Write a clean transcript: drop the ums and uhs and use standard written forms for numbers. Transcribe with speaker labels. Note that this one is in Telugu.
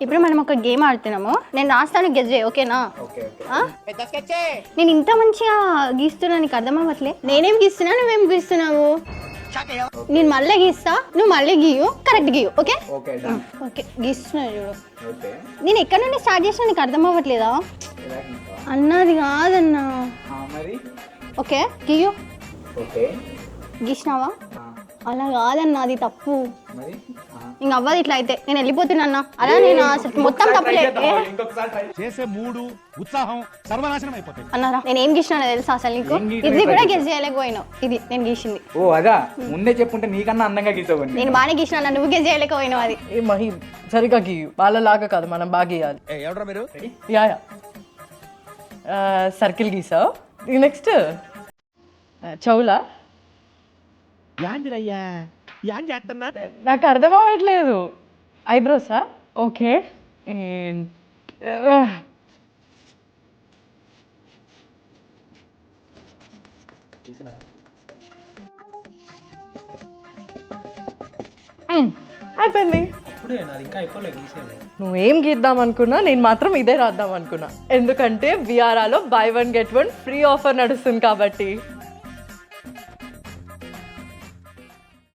Speaker 1: ఇప్పుడు మనం ఒక గేమ్ ఆడుతున్నాము. నేను రాస్తాను, గెస్ చేయి. ఓకేనా?
Speaker 2: ఓకే
Speaker 1: నేను ఇంత మంచిగా గీస్తున్నా, నీకు అర్థం అవ్వట్లే. నేనేం గీస్తున్నా, నువ్వేం గీస్తున్నావు? నేను మళ్ళీ గీస్తా, నువ్వు మళ్ళీ గీయు, కరెక్ట్ గీయు. ఓకే
Speaker 2: ఓకే
Speaker 1: ఓకే, గీస్తున్నా చూడు.
Speaker 2: ఓకే
Speaker 1: నేను ఎక్కడి నుండి స్టార్ట్ చేసినా నీకు అర్థం అవ్వట్లేదా? అన్నది కాదన్నా.
Speaker 2: మరి
Speaker 1: ఓకే గీయు.
Speaker 2: ఓకే
Speaker 1: గీసినావా? అలా కాదన్నా, అది తప్పు.
Speaker 2: మరి
Speaker 1: ఇంక అవ్వదు ఇట్లా అయితే. నేను వెళ్ళిపోతున్నా. అలా నేను అసలు మొత్తం తప్పులే
Speaker 3: చేసే మూడు ఉత్సాహం సర్వనాశనం అయిపోతాయి.
Speaker 1: అన్నారా? నేను ఏం గీసినా తెలుసా అసలు నీకు? ఇది కూడా గెస్ చేయలేకపోయినావు. ఇది నేను గీసింది.
Speaker 2: ఓ అదా, ముందే చెప్పుంటే నీకన్నా అందంగా గీసావు.
Speaker 1: నేను బాగానే గీసినా, నువ్వు గెస్ చేయలేకపోయినావు. అది
Speaker 4: ఏ మహి సరిగా గీయు, వాళ్ళలాగా కాదు, మనం బాగా గీయాలి.
Speaker 3: ఎవడరా మీరు?
Speaker 4: యా సర్కిల్ గీసావు. నెక్స్ట్ చౌలా.
Speaker 3: యాందిరయ్యా యాన్ చేస్తున్నా?
Speaker 4: నాకు అర్థం అవ్వట్లేదు. ఐబ్రోసా? ఓకే. అయిపోయింది. నువ్వేం గీద్దాం అనుకున్నా, నేను మాత్రం ఇదే రాద్దాం అనుకున్నా. ఎందుకంటే విఆర్ఆలో buy 1 get 1 ఫ్రీ ఆఫర్ నడుస్తుంది కాబట్టి.